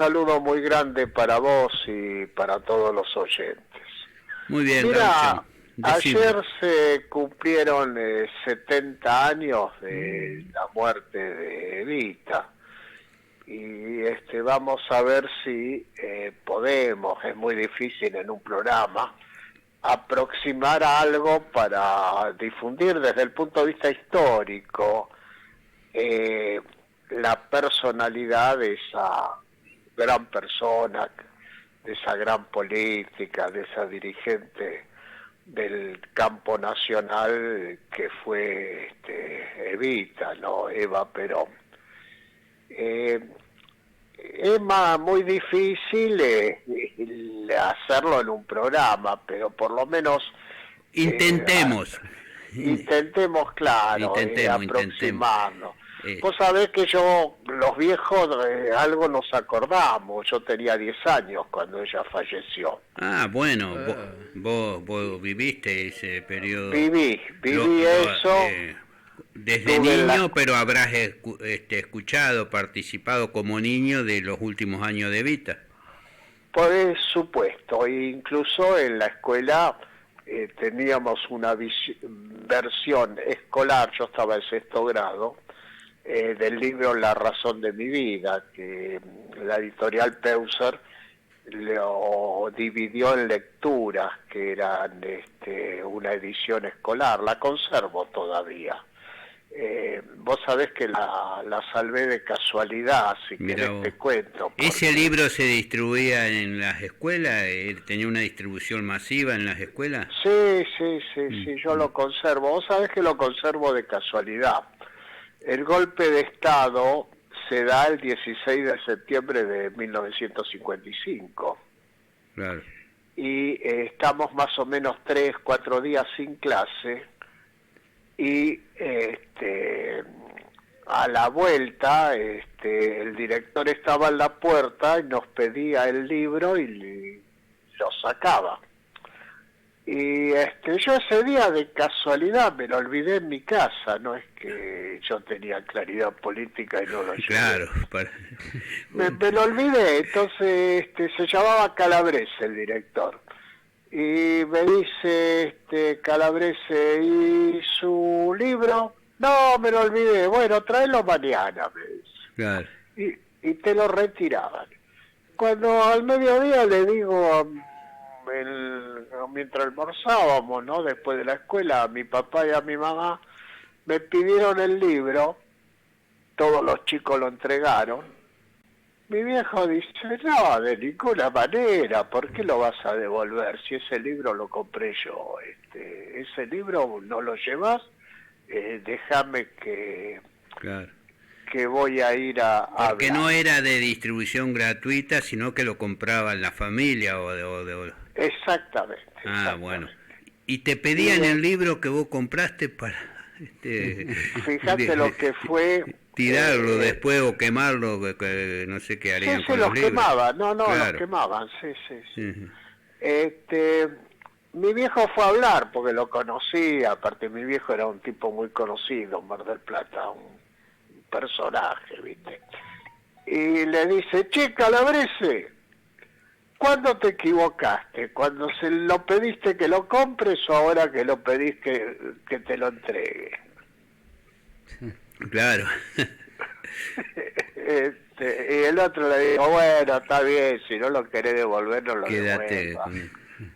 saludo muy grande para vos y para todos los oyentes. Muy bien, Mira, Gaucho. Decime. ayer se cumplieron 70 años de la muerte de Evita y vamos a ver si podemos, es muy difícil en un programa, aproximar algo para difundir desde el punto de vista histórico la personalidad de esa gran persona, de esa gran política, de esa dirigente del campo nacional que fue Evita, ¿no? Eva Perón. Es muy difícil hacerlo en un programa, pero por lo menos Intentemos. intentemos, claro, Intentemos. aproximarnos. Vos sabés que los viejos, algo nos acordamos. Yo tenía 10 años cuando ella falleció. Bueno, vos viviste ese periodo. Viví eso. Desde niño, pero habrás escuchado, participado como niño de los últimos años de Evita. Por supuesto, incluso en la escuela teníamos una versión escolar, yo estaba en 6º grado, del libro La razón de mi vida, que la editorial Peuser lo dividió en lecturas, que eran una edición escolar, la conservo todavía. Vos sabés que la salvé de casualidad, si querés te cuento. ¿Ese libro se distribuía en las escuelas? ¿Tenía una distribución masiva en las escuelas? Sí, yo lo conservo. Vos sabés que lo conservo de casualidad. El golpe de Estado se da el 16 de septiembre de 1955. Claro. Y estamos más o menos 3-4 días sin clase. Y a la vuelta el director estaba en la puerta y nos pedía el libro y lo sacaba. Y yo ese día de casualidad me lo olvidé en mi casa, no es que yo tenía claridad política y no lo llevé. Claro. Me lo olvidé, entonces se llamaba Calabrese el director. Y me dice Calabrese, ¿y su libro? No, me lo olvidé. Bueno, tráelo mañana, me dice. Claro. Y te lo retiraban. Cuando al mediodía le digo, mientras almorzábamos, ¿no? Después de la escuela, a mi papá y a mi mamá, me pidieron el libro, todos los chicos lo entregaron. Mi viejo dice, no, de ninguna manera, ¿por qué lo vas a devolver? Si ese libro lo compré yo, ese libro no lo llevas, déjame que, claro, que voy a ir a porque hablar. No era de distribución gratuita, sino que lo compraban la familia Exactamente. Bueno. ¿Y te pedían el libro que vos compraste para... Fíjate lo que fue... tirarlo después o quemarlo, que no sé qué harían con los libros. Quemaban, claro. Los quemaban, mi viejo fue a hablar porque lo conocía, aparte mi viejo era un tipo muy conocido en Mar del Plata, un personaje, ¿viste? Y le dice, che, Calabrese, ¿cuándo te equivocaste? ¿Cuando se lo pediste que lo compres o ahora que lo pedís que te lo entregue? Claro. Y el otro le dijo, bueno, está bien, si no lo querés devolver, no lo devuelvas.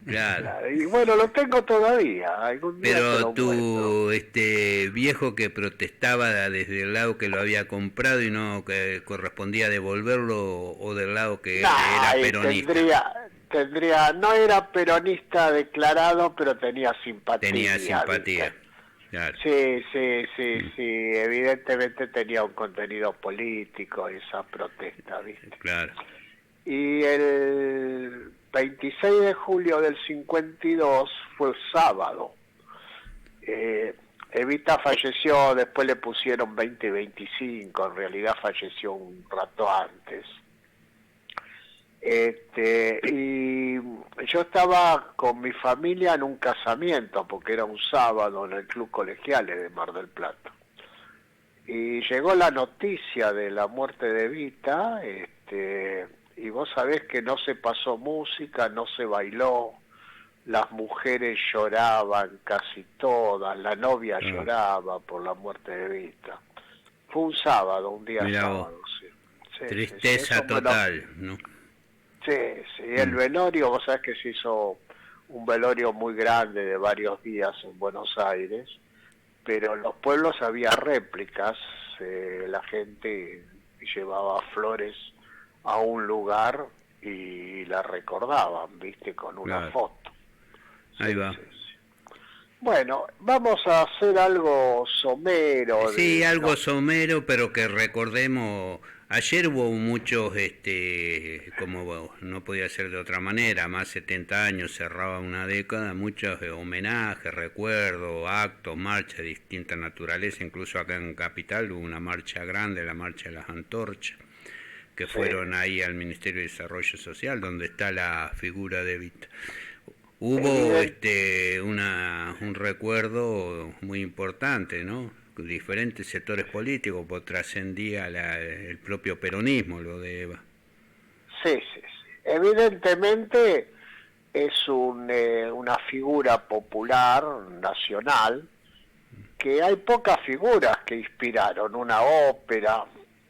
Claro. Y bueno, lo tengo todavía. Algún día pero tu viejo que protestaba desde el lado que lo había comprado y no que correspondía devolverlo, o del lado que era peronista. No era peronista declarado, pero tenía simpatía. Tenía simpatía. Claro. Sí, evidentemente tenía un contenido político esa protesta, ¿viste? Claro. Y el 26 de julio del 52 fue sábado. Evita falleció, después le pusieron 20 y 25, en realidad falleció un rato antes. Y yo estaba con mi familia en un casamiento, porque era un sábado en el Club Colegiales de Mar del Plata. Y llegó la noticia de la muerte de Evita, y vos sabés que no se pasó música, no se bailó, las mujeres lloraban casi todas, la novia lloraba por la muerte de Evita. Fue un sábado, un día sábado, sí. Sí, tristeza sí, total, ¿no? Sí, sí, el velorio, vos sabés que se hizo un velorio muy grande de varios días en Buenos Aires, pero en los pueblos había réplicas, la gente llevaba flores a un lugar y la recordaban, viste, con una foto. Ahí va. Sí. Bueno, vamos a hacer algo somero. Sí, algo somero, pero que recordemos, ayer hubo muchos, como no podía ser de otra manera, más 70 años, cerraba una década, muchos homenajes, recuerdos, actos, marchas de distinta naturaleza, incluso acá en Capital hubo una marcha grande, la marcha de las antorchas, que fueron ahí al Ministerio de Desarrollo Social, donde está la figura de Evita. Hubo un recuerdo muy importante, ¿no? Diferentes sectores políticos, pues trascendía el propio peronismo, lo de Eva. Sí. Evidentemente es una figura popular, nacional, que hay pocas figuras que inspiraron una ópera,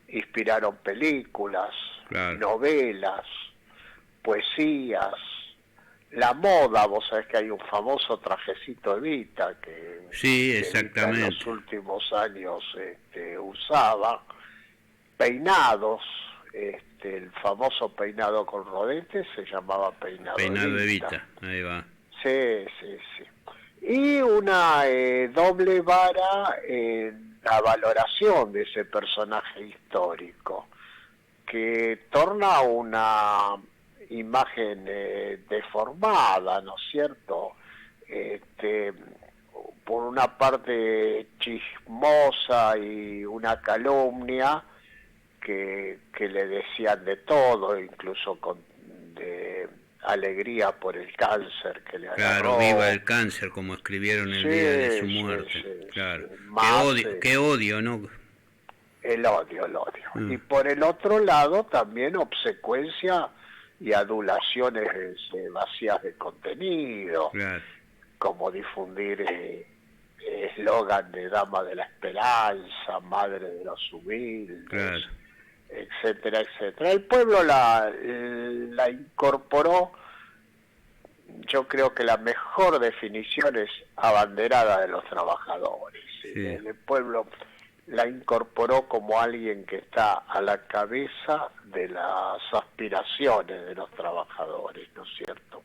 inspiraron películas, novelas, poesías, la moda. Vos sabés que hay un famoso trajecito Evita que Evita en los últimos años usaba, peinados, el famoso peinado con rodetes se llamaba peinado Evita. Ahí va. Sí. Y una doble vara en la valoración de ese personaje histórico, que torna una imagen deformada, ¿no es cierto? Por una parte chismosa y una calumnia que le decían de todo, incluso de alegría por el cáncer que le agarró. Claro, viva el cáncer, como escribieron el día de su muerte. Claro. Qué odio, ¿no? El odio. Y por el otro lado también obsecuencia y adulaciones vacías de contenido, como difundir eslogan de Dama de la Esperanza, Madre de los Humildes, etcétera. El pueblo la incorporó. Yo creo que la mejor definición es abanderada de los trabajadores. El pueblo la incorporó como alguien que está a la cabeza de las aspiraciones de los trabajadores, ¿no es cierto?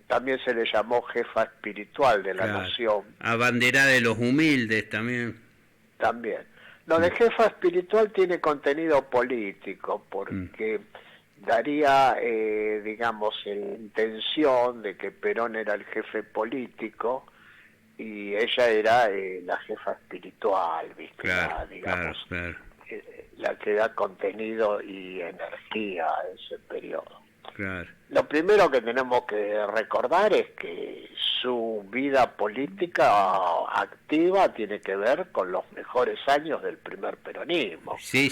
También se le llamó jefa espiritual de la nación. Abanderada de los humildes también. También. Lo de jefa espiritual tiene contenido político, porque daría, digamos, la intención de que Perón era el jefe político y ella era la jefa espiritual, ¿viste? La que da contenido y energía a ese periodo. Lo primero que tenemos que recordar es que su vida política activa tiene que ver con los mejores años del primer peronismo. Sí.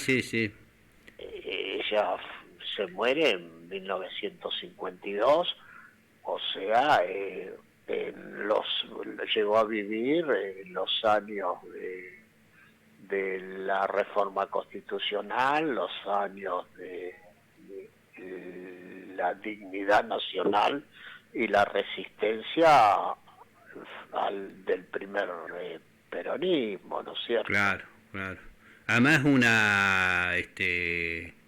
Ella se muere en 1952, o sea, llegó a vivir en los años de la reforma constitucional, los años de la dignidad nacional y la resistencia del primer peronismo, ¿no es cierto? Claro. Además una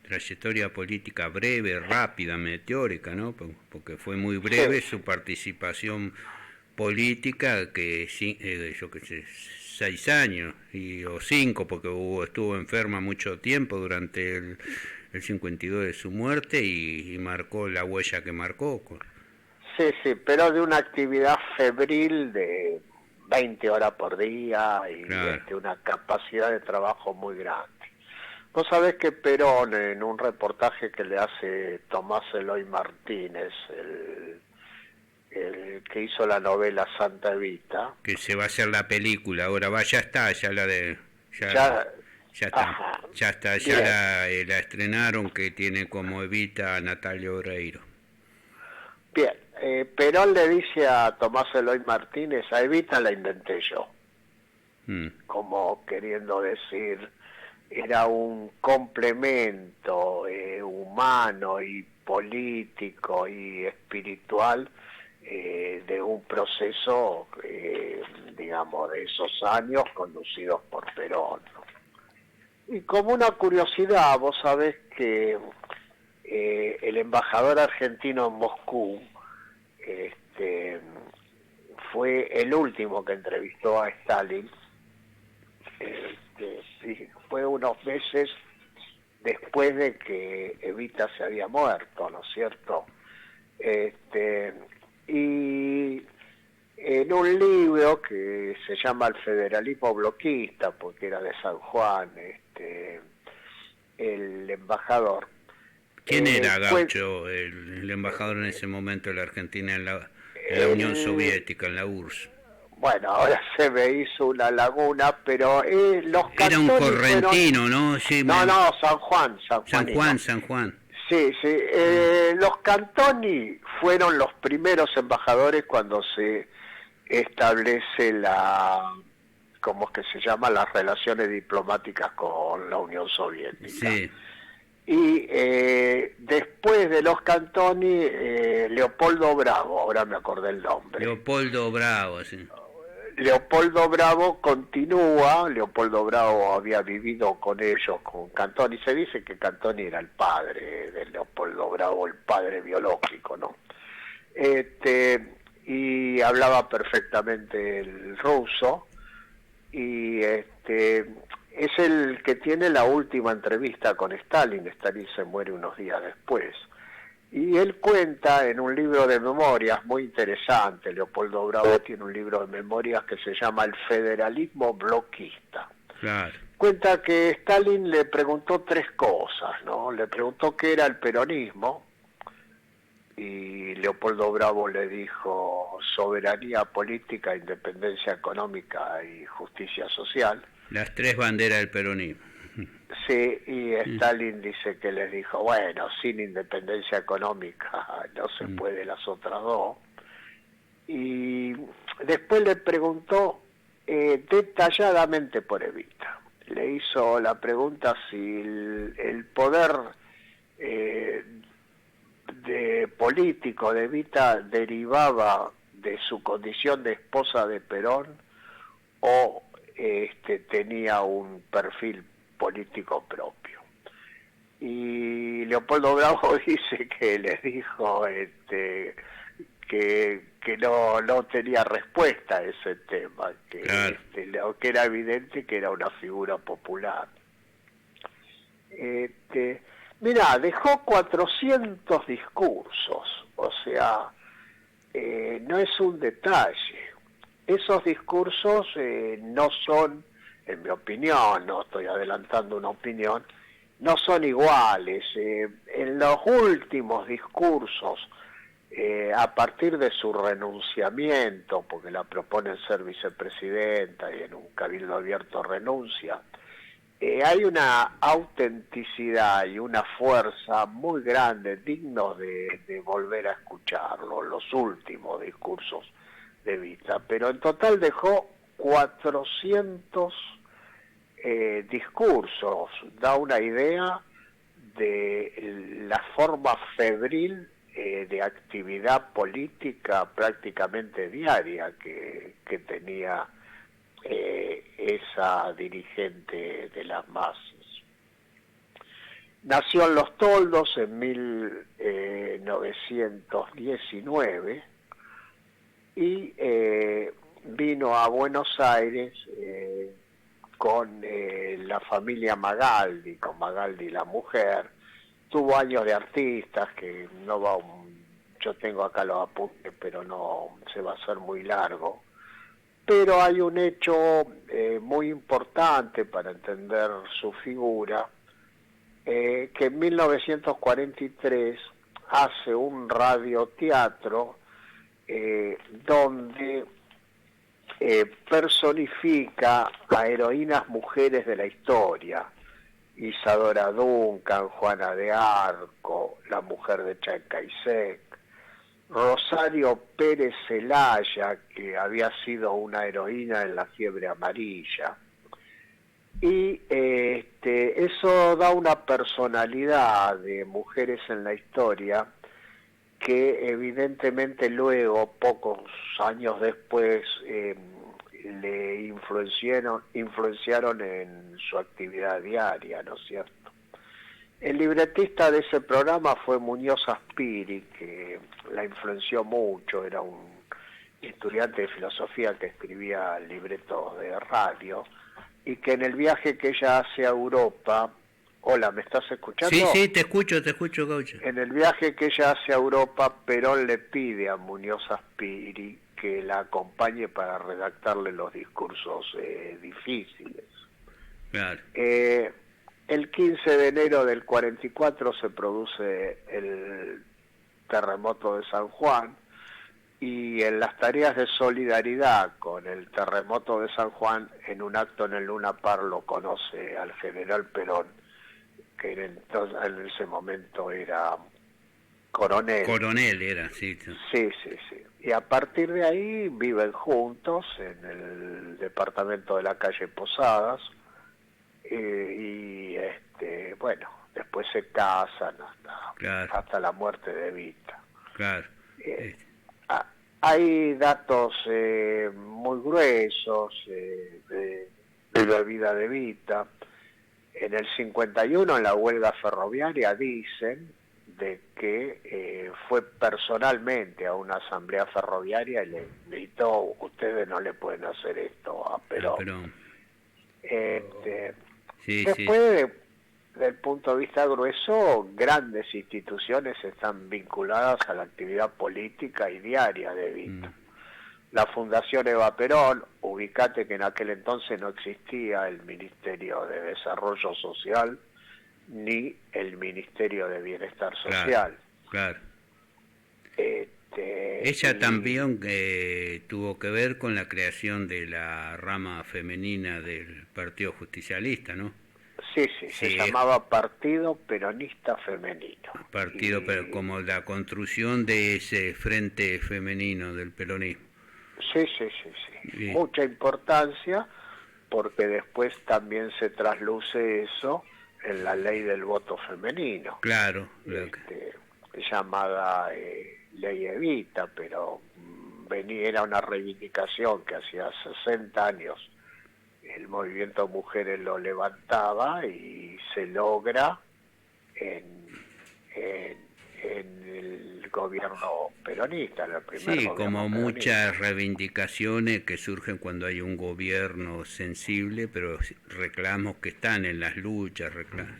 trayectoria política breve, rápida, meteórica, ¿no? Porque fue muy breve su participación política, que yo qué sé, 6 años o 5, porque estuvo enferma mucho tiempo durante el 52 de su muerte y marcó la huella que marcó. Sí, pero de una actividad febril de 20 horas por día y una capacidad de trabajo muy grande. Vos sabés que Perón, en un reportaje que le hace Tomás Eloy Martínez, el que hizo la novela Santa Evita, que se va a hacer la película, ahora ya está, Ya está, Ajá, ya está, ya bien, la estrenaron, que tiene como Evita a Natalia Oreiro. bien. Perón le dice a Tomás Eloy Martínez, a Evita la inventé yo, Mm, como queriendo decir, era un complemento humano y político y espiritual de un proceso, digamos, de esos años conducidos por Perón, ¿no? Y como una curiosidad, vos sabés que el embajador argentino en Moscú este, fue el último que entrevistó a Stalin. Sí, fue unos meses después de que Evita se había muerto, ¿no es cierto? Este, y en un libro que se llama El federalismo bloquista, porque era de San Juan, el embajador, ¿Quién era pues Gaucho, el embajador en ese momento de la Argentina en la Unión el, Soviética, en la URSS? bueno, ahora se me hizo una laguna, pero los Era un Cantoni fueron, correntino, ¿no? Sí, no, San Juan, San San Juanino. Juan, San Juan. Sí, sí. Ah, Los Cantoni fueron los primeros embajadores cuando se establece ¿cómo es que se llama? Las relaciones diplomáticas con la Unión Soviética. sí, Y después de los Cantoni, Leopoldo Bravo, ahora me acordé el nombre. Leopoldo Bravo, sí. Leopoldo Bravo continúa, Leopoldo Bravo había vivido con ellos, con Cantoni, se dice que Cantoni era el padre de Leopoldo Bravo, el padre biológico, ¿no? Y hablaba perfectamente el ruso, y es el que tiene la última entrevista con Stalin. Stalin se muere unos días después. Y él cuenta en un libro de memorias muy interesante, Leopoldo Bravo tiene un libro de memorias que se llama El federalismo bloquista. Claro. Cuenta que Stalin le preguntó tres cosas, ¿no? Le preguntó qué era el peronismo, y Leopoldo Bravo le dijo soberanía política, independencia económica y justicia social. Las tres banderas del peronismo. Sí, y Stalin dice que les dijo, bueno, sin independencia económica no se puede las otras dos. Y después le preguntó detalladamente por Evita. Le hizo la pregunta si el poder de político de Evita derivaba de su condición de esposa de Perón o tenía un perfil político propio. Y Leopoldo Bravo dice que les dijo que no tenía respuesta a ese tema, que, Claro. que era evidente que era una figura popular. Mirá, dejó 400 discursos, o sea, no es un detalle. Esos discursos no son, en mi opinión, no estoy adelantando una opinión, no son iguales. En los últimos discursos, a partir de su renunciamiento, porque la proponen ser vicepresidenta y en un cabildo abierto renuncia, hay una autenticidad y una fuerza muy grande, dignos de volver a escucharlo, los últimos discursos de Evita, pero en total dejó 400 discursos. Da una idea de la forma febril de actividad política prácticamente diaria que tenía esa dirigente de las masas. Nació en Los Toldos en 1919 y vino a Buenos Aires con la familia Magaldi, con Magaldi la mujer. Tuvo años de artistas que no va yo tengo acá los apuntes, pero no se va a hacer muy largo. Pero hay un hecho muy importante para entender su figura, que en 1943 hace un radioteatro donde personifica a heroínas mujeres de la historia: Isadora Duncan, Juana de Arco, la mujer de Chacaisec, Rosario Pérez Celaya, que había sido una heroína en la fiebre amarilla. Y eso da una personalidad de mujeres en la historia que evidentemente luego, pocos años después, le influenciaron en su actividad diaria, ¿no es cierto? El libretista de ese programa fue Muñoz Aspiri, que la influenció mucho, era un estudiante de filosofía que escribía libretos de radio, y que en el viaje que ella hace a Europa... Hola, ¿me estás escuchando? Sí, te escucho, Gaucho. En el viaje que ella hace a Europa, Perón le pide a Muñoz Aspiri que la acompañe para redactarle los discursos difíciles. Claro. El 15 de enero del 44 se produce el terremoto de San Juan, y en las tareas de solidaridad con el terremoto de San Juan, en un acto en el Luna Park, lo conoce al general Perón, que en ese momento era coronel. Coronel era, sí. Sí. Y a partir de ahí viven juntos en el departamento de la calle Posadas, y bueno, después se casan hasta la muerte de Evita. Claro. Hay datos muy gruesos de la vida de Evita. En el 51, en la huelga ferroviaria, dicen de que fue personalmente a una asamblea ferroviaria y le gritó: ustedes no le pueden hacer esto a Perón. Después, desde el punto de vista grueso, grandes instituciones están vinculadas a la actividad política y diaria de Evita. La Fundación Eva Perón, ubicate que en aquel entonces no existía el Ministerio de Desarrollo Social ni el Ministerio de Bienestar Social. Claro. Ella también tuvo que ver con la creación de la rama femenina del Partido Justicialista, ¿no? Sí, se llamaba Partido Peronista Femenino. Pero como la construcción de ese frente femenino del peronismo. Sí. Mucha importancia, porque después también se trasluce eso en la ley del voto femenino. Claro. Llamada Ley Evita, pero era una reivindicación que hacía 60 años el movimiento Mujeres lo levantaba, y se logra en el gobierno peronista, en el primer gobierno como peronista. muchas reivindicaciones que surgen cuando hay un gobierno sensible, pero reclamos que están en las luchas,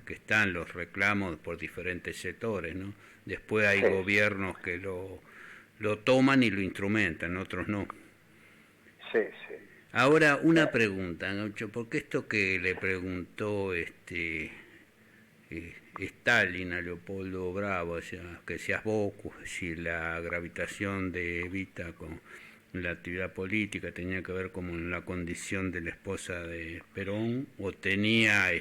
que están los reclamos por diferentes sectores, ¿no? Después hay gobiernos que lo toman y lo instrumentan, otros no. Sí. Ahora, una pregunta, Gaucho, porque esto que le preguntó Stalin a Leopoldo Bravo, o sea, que seas vos, si la gravitación de Evita con la actividad política tenía que ver con la condición de la esposa de Perón, o tenía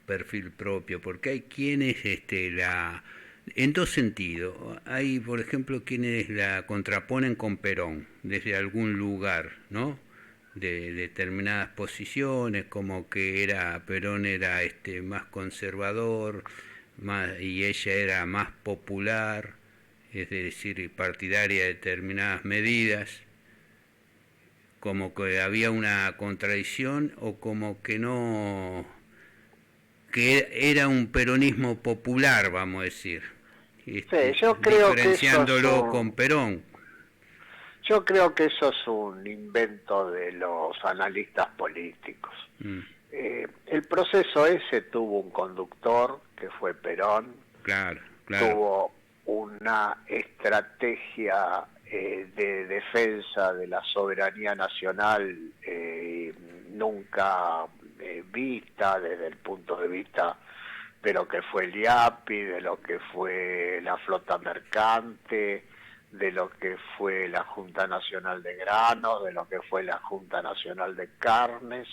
perfil propio, porque hay quienes en dos sentidos. Hay, por ejemplo, quienes la contraponen con Perón desde algún lugar, ¿no?, de determinadas posiciones, como que Perón era más conservador, y ella era más popular, es decir, partidaria de determinadas medidas, como que había una contradicción, o como que no, que era un peronismo popular, vamos a decir, yo creo diferenciándolo con Perón. Yo creo que eso es un invento de los analistas políticos. El proceso ese tuvo un conductor, que fue Perón. Claro. Tuvo una estrategia de defensa de la soberanía nacional nunca vista desde el punto de vista de lo que fue el IAPI, de lo que fue la flota mercante, de lo que fue la Junta Nacional de Granos, de lo que fue la Junta Nacional de Carnes.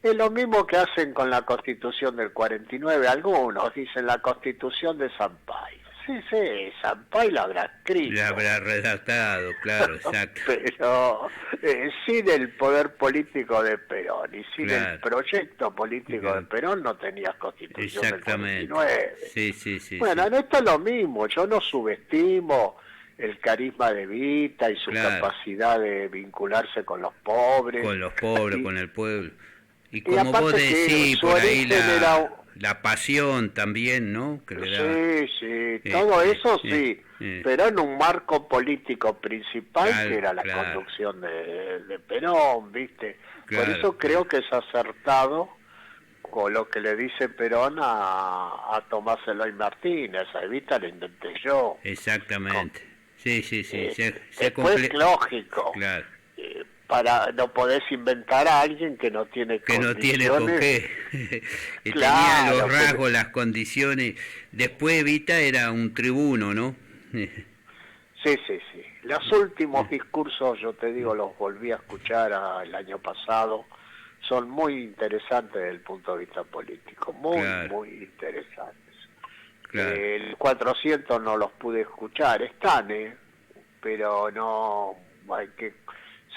Es lo mismo que hacen con la Constitución del 49. Algunos dicen la Constitución de Sampaio. Sí, Sampaio la habrá escrito. La habrá redactado, claro, exacto. Pero sin el poder político de Perón y sin Claro. el proyecto político Claro. de Perón no tenías Constitución del Exactamente. 49. Sí. Bueno, sí. en esto es lo mismo. Yo no subestimo el carisma de Evita y su Claro. capacidad de vincularse con los pobres. Con los pobres, Y- con el pueblo. Y y como aparte vos que decís, su por ahí origen era... la pasión también, ¿no? Que le daba. Sí, todo eso sí, eh. pero en un marco político principal Claro, que era la claro. conducción de Perón, ¿viste? Por Claro, eso creo que es acertado con lo que le dice Perón a Tomás Eloy Martínez. A Evita le inventé yo. Exactamente. Sí. Después, lógico, Claro. no podés inventar a alguien que no tiene Que no condiciones. tiene con qué. Y Claro, tenía los pero- rasgos, las condiciones. Después Evita era un tribuno, ¿no? Sí. Los últimos discursos, yo te digo, los volví a escuchar el año pasado. Son muy interesantes desde el punto de vista político, Claro. muy interesantes. Claro. El 400 no los pude escuchar, están, pero no,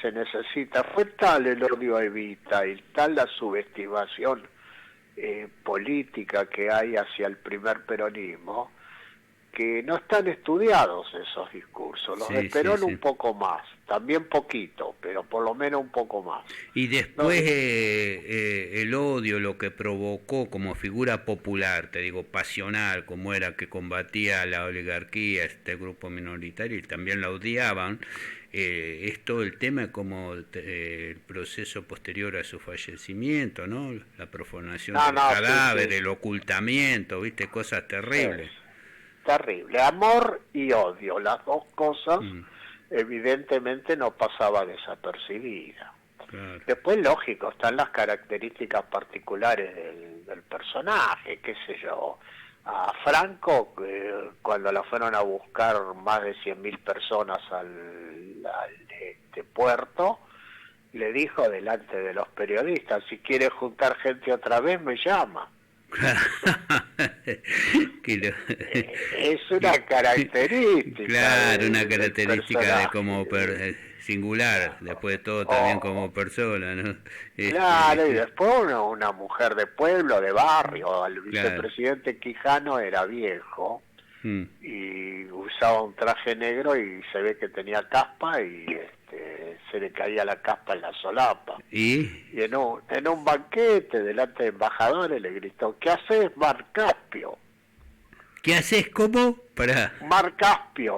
se necesita. Fue tal el odio a Evita y tal la subestimación política que hay hacia el primer peronismo, que no están estudiados esos discursos. Los de Perón un poco más, también poquito, pero por lo menos un poco más. Y después el odio, lo que provocó como figura popular, te digo, pasional, como era que combatía a la oligarquía, este grupo minoritario, y también la odiaban, es todo el tema como el proceso posterior a su fallecimiento, ¿no? La profanación del cadáver, sí. el ocultamiento, ¿viste? Cosas terribles. Terrible. Amor y odio, las dos cosas, evidentemente no pasaba desapercibida. Claro. Después, lógico, están las características particulares del personaje, qué sé yo. A Franco, cuando la fueron a buscar más de 100.000 personas al puerto, le dijo delante de los periodistas: si quiere juntar gente otra vez, me llama. Es una característica. Claro, una característica de como singular, después de todo también como persona, ¿no? Claro, y después una mujer de pueblo, de barrio. El vicepresidente Quijano era viejo y usaba un traje negro y se ve que tenía caspa y se le caía la caspa en la solapa. Y en un banquete delante de embajadores le gritó: ¿qué haces, Mar Caspio? ¿Qué haces? ¿Cómo? Pará. Mar Caspio.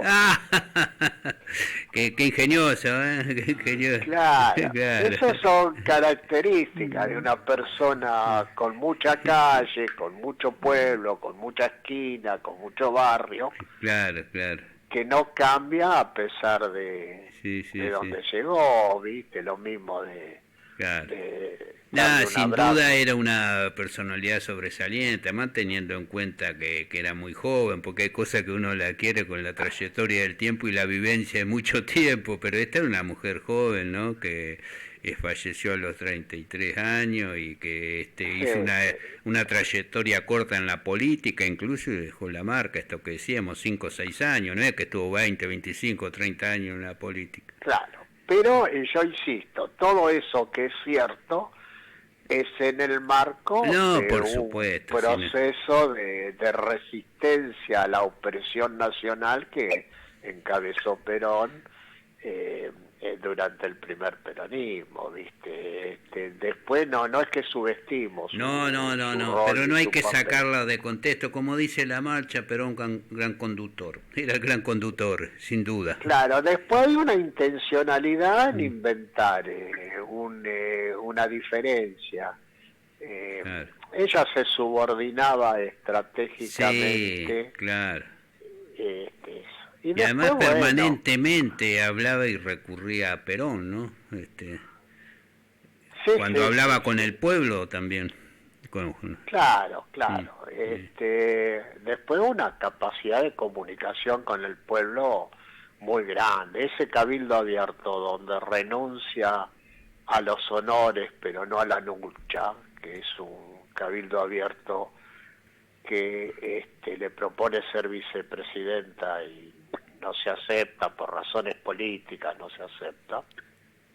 Qué ingenioso, ¿eh? Qué ingenioso. Claro. Esas son características de una persona con mucha calle, con mucho pueblo, con mucha esquina, con mucho barrio. Claro. Que no cambia a pesar de donde llegó, ¿viste? Lo mismo de... Claro. Nada, sin duda era una personalidad sobresaliente, además teniendo en cuenta que era muy joven, porque hay cosas que uno la adquiere con la trayectoria del tiempo y la vivencia de mucho tiempo, pero esta era una mujer joven, ¿no? Que falleció a los 33 años y que hizo una trayectoria corta en la política, incluso dejó la marca, esto que decíamos, 5 o 6 años, no es que estuvo 20, 25, 30 años en la política. Claro, pero yo insisto, todo eso que es cierto es en el marco de por un supuesto, proceso de resistencia a la opresión nacional que encabezó Perón durante el primer peronismo, ¿viste? Después no es que subestimos. No, pero no hay que sacarla de contexto. Como dice la marcha, Perón gran conductor. Era el gran conductor, sin duda. Claro, después hay una intencionalidad en inventar una diferencia. Claro. Ella se subordinaba estratégicamente. Sí, claro. Y además permanentemente hablaba y recurría a Perón, ¿no? Cuando hablaba con el pueblo también. Claro. Después una capacidad de comunicación con el pueblo muy grande. Ese cabildo abierto donde renuncia a los honores pero no a la lucha, que es un cabildo abierto que le propone ser vicepresidenta y no se acepta por razones políticas, no se acepta.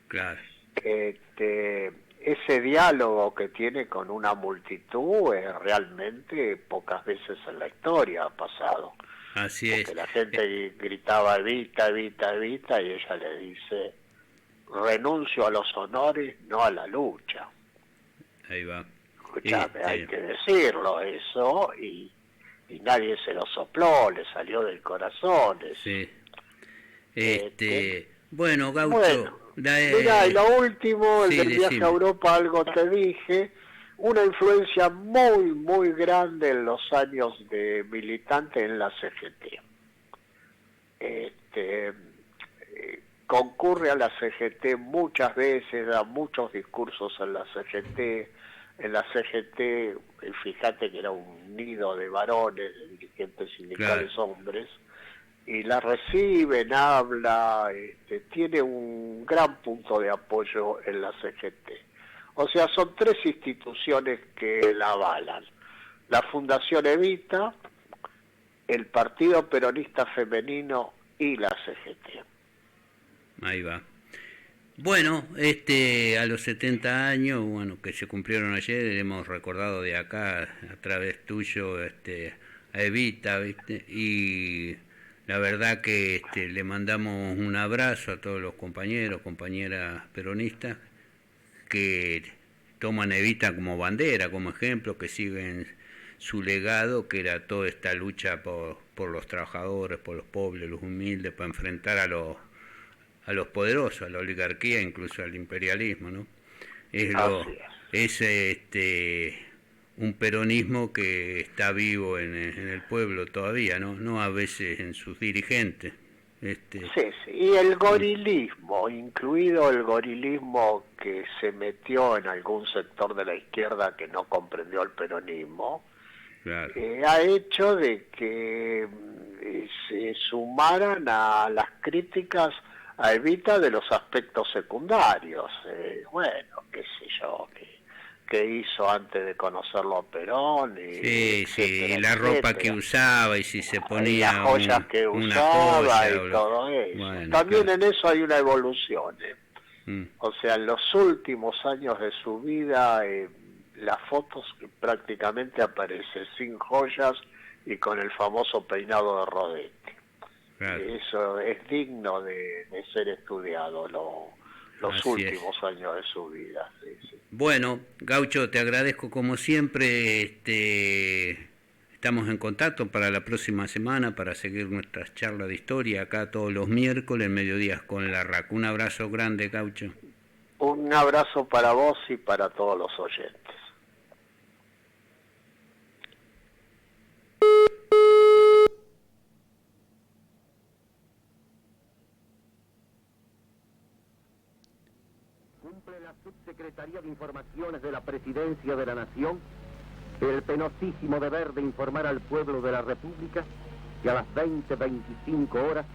Claro. Ese diálogo que tiene con una multitud realmente pocas veces en la historia ha pasado. Así Porque es. la gente gritaba evita, evita, evita, y ella le dice renuncio a los honores, no a la lucha. Ahí va. Escuchame, hay que decirlo eso, y nadie se lo sopló, le salió del corazón. Sí. Bueno, Gaucho. Bueno, mirá, y lo último, el sí, del viaje a Europa, algo te dije, una influencia muy, muy grande en los años de militante en la CGT. Concurre a la CGT muchas veces, da muchos discursos en la CGT. En la CGT, fíjate que era un nido de varones, de dirigentes sindicales, claro, hombres, y la reciben, habla, tiene un gran punto de apoyo en la CGT. O sea, son tres instituciones que la avalan: la Fundación Evita, el Partido Peronista Femenino y la CGT. Ahí va. Bueno, a los 70 años, bueno, que se cumplieron ayer, hemos recordado de acá, a través tuyo, a Evita, ¿viste? Y la verdad que le mandamos un abrazo a todos los compañeros, compañeras peronistas, que toman Evita como bandera, como ejemplo, que siguen su legado, que era toda esta lucha por los trabajadores, por los pobres, los humildes, para enfrentar a los poderosos, a la oligarquía, incluso al imperialismo, ¿no? Es un peronismo que está vivo en el pueblo todavía, no a veces en sus dirigentes. Sí, y el gorilismo, incluido el gorilismo que se metió en algún sector de la izquierda que no comprendió el peronismo, claro, ha hecho de que se sumaran a las críticas a Evita de los aspectos secundarios. Bueno, qué sé yo, que hizo antes de conocerlo a Perón. Sí, la ropa que usaba y si se ponía las joyas que usaba y todo eso. Bueno, también claro, en eso hay una evolución. O sea, en los últimos años de su vida, las fotos prácticamente aparecen sin joyas y con el famoso peinado de rodete. Claro. Eso es digno de ser estudiado, los así últimos años de su vida. Sí. Bueno, Gaucho, te agradezco como siempre. Estamos en contacto para la próxima semana para seguir nuestras charlas de historia acá todos los miércoles, mediodías con la RAC. Un abrazo grande, Gaucho. Un abrazo para vos y para todos los oyentes. Cumple la Subsecretaría de Informaciones de la Presidencia de la Nación el penosísimo deber de informar al pueblo de la República que a las 20:25 horas